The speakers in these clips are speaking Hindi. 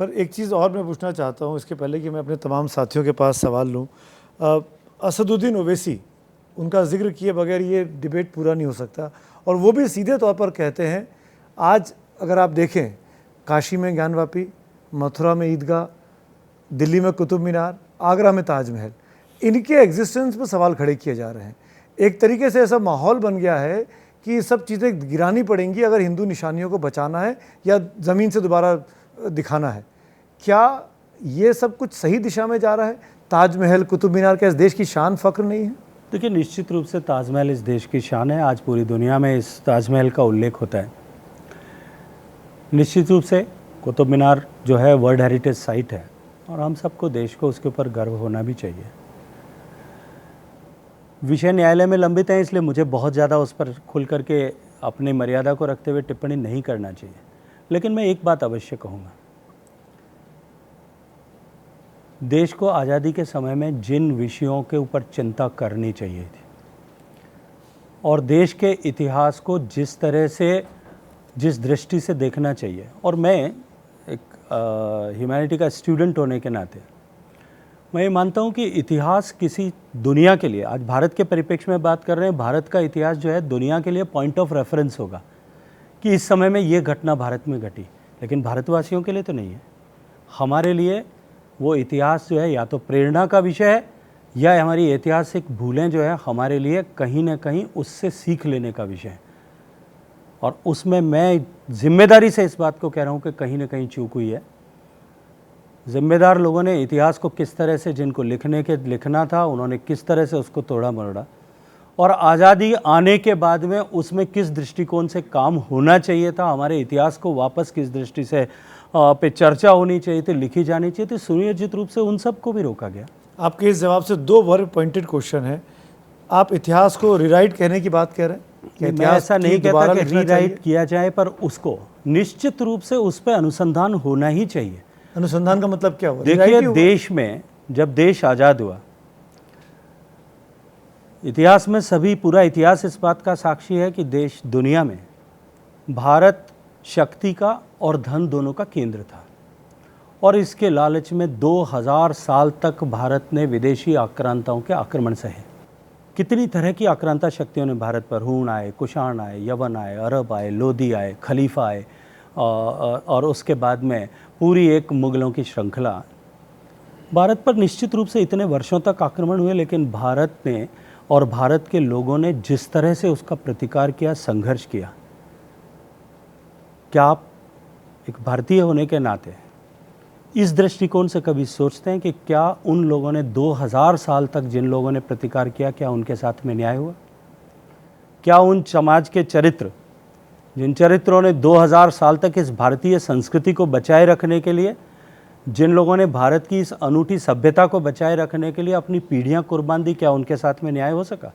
पर एक चीज़ और मैं पूछना चाहता हूँ इसके पहले कि मैं अपने तमाम साथियों के पास सवाल लूँ। असदुद्दीन ओवैसी, उनका जिक्र किए बगैर ये डिबेट पूरा नहीं हो सकता, और वो भी सीधे तौर पर कहते हैं, आज अगर आप देखें काशी में ज्ञानवापी, मथुरा में ईदगाह, दिल्ली में कुतुब मीनार, आगरा में ताजमहल, इनके एग्जिस्टेंस पर सवाल खड़े किए जा रहे हैं। एक तरीके से ऐसा माहौल बन गया है कि ये सब चीज़ें गिरानी पड़ेंगी अगर हिंदू निशानियों को बचाना है या ज़मीन से दोबारा दिखाना है। क्या ये सब कुछ सही दिशा में जा रहा है? ताजमहल, कुतुब मीनार क्या इस देश की शान, फ़ख्र नहीं है? देखिए, निश्चित रूप से ताजमहल इस देश की शान है। आज पूरी दुनिया में इस ताजमहल का उल्लेख होता है। निश्चित रूप से कुतुब मीनार जो है वर्ल्ड हेरिटेज साइट है और हम सबको, देश को उसके ऊपर गर्व होना भी चाहिए। विषय न्यायालय में लंबित है, इसलिए मुझे बहुत ज़्यादा उस पर खुल करके अपनी मर्यादा को रखते हुए टिप्पणी नहीं करना चाहिए। लेकिन मैं एक बात अवश्य कहूँगा, देश को आज़ादी के समय में जिन विषयों के ऊपर चिंता करनी चाहिए थी और देश के इतिहास को जिस तरह से, जिस दृष्टि से देखना चाहिए, और मैं एक ह्यूमैनिटी का स्टूडेंट होने के नाते मैं ये मानता हूँ कि इतिहास किसी दुनिया के लिए, आज भारत के परिप्रेक्ष्य में बात कर रहे हैं, भारत का इतिहास जो है दुनिया के लिए पॉइंट ऑफ रेफरेंस होगा कि इस समय में ये घटना भारत में घटी, लेकिन भारतवासियों के लिए तो नहीं है। हमारे लिए वो इतिहास जो है या तो प्रेरणा का विषय है या हमारी ऐतिहासिक भूलें जो है हमारे लिए कहीं ना कहीं उससे सीख लेने का विषय है। और उसमें मैं जिम्मेदारी से इस बात को कह रहा हूँ कि कहीं ना कहीं चूक हुई है। जिम्मेदार लोगों ने इतिहास को किस तरह से, जिनको लिखना था, उन्होंने किस तरह से उसको तोड़ा मरोड़ा, और आज़ादी आने के बाद में उसमें किस दृष्टिकोण से काम होना चाहिए था, हमारे इतिहास को वापस किस दृष्टि से पे चर्चा होनी चाहिए थी, लिखी जानी चाहिए थी, सुनियोजित रूप से उन सबको भी रोका गया। आपके इस जवाब से दो वेरी पॉइंटेड क्वेश्चन है। आप इतिहास को रिराइट कहने की बात कह रहे हैं? मैं ऐसा नहीं कहता कि रीराइट किया जाए, पर उसको निश्चित रूप से उस पर अनुसंधान होना ही चाहिए। अनुसंधान का मतलब क्या हुआ? देखिए, देश में जब देश आज़ाद हुआ, इतिहास में सभी, पूरा इतिहास इस बात का साक्षी है कि देश, दुनिया में भारत शक्ति का और धन दोनों का केंद्र था, और इसके लालच में 2000 साल तक भारत ने विदेशी आक्रांताओं के आक्रमण सहे। कितनी तरह की आक्रांता शक्तियों ने भारत पर, हूण आए, कुषाण आए, यवन आए, अरब आए, लोधी आए, खलीफा आए, और उसके बाद में पूरी एक मुगलों की श्रृंखला भारत पर निश्चित रूप से इतने वर्षों तक आक्रमण हुए। लेकिन भारत ने और भारत के लोगों ने जिस तरह से उसका प्रतिकार किया, संघर्ष किया, क्या आप एक भारतीय होने के नाते इस दृष्टिकोण से कभी सोचते हैं कि क्या उन लोगों ने 2000 साल तक जिन लोगों ने प्रतिकार किया, क्या उनके साथ में न्याय हुआ? क्या उन समाज के चरित्र, जिन चरित्रों ने 2000 साल तक इस भारतीय संस्कृति को बचाए रखने के लिए, जिन लोगों ने भारत की इस अनूठी सभ्यता को बचाए रखने के लिए अपनी पीढ़ियां कुर्बान दी, क्या उनके साथ में न्याय हो सका?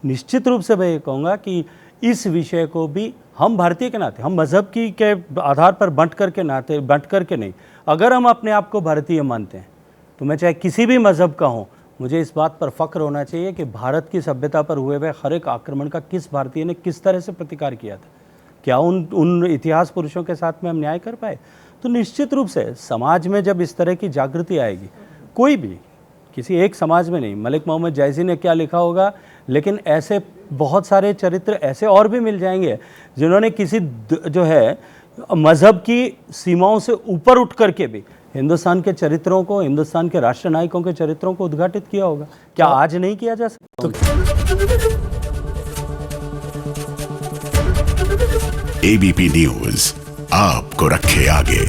निश्चित रूप से मैं ये कहूँगा कि इस विषय को भी हम भारतीय के नाते, हम मज़हब की के आधार पर बंट करके नहीं, अगर हम अपने आप को भारतीय मानते हैं तो मैं चाहे किसी भी मज़हब का हूँ, मुझे इस बात पर फ़ख्र होना चाहिए कि भारत की सभ्यता पर हुए हुए हर एक आक्रमण का किस भारतीय ने किस तरह से प्रतिकार किया था। क्या उन इतिहास पुरुषों के साथ में हम न्याय कर पाए? तो निश्चित रूप से समाज में जब इस तरह की जागृति आएगी, कोई भी, किसी एक समाज में नहीं, मलिक मोहम्मद जायज़ी ने क्या लिखा होगा, लेकिन ऐसे बहुत सारे चरित्र ऐसे और भी मिल जाएंगे जिन्होंने किसी जो है मज़हब की सीमाओं से ऊपर उठ करके भी हिंदुस्तान के चरित्रों को, हिंदुस्तान के राष्ट्र नायकों के चरित्रों को उद्घाटित किया होगा। क्या आज नहीं किया जा सकता? एबीपी न्यूज़ आपको रखे आगे।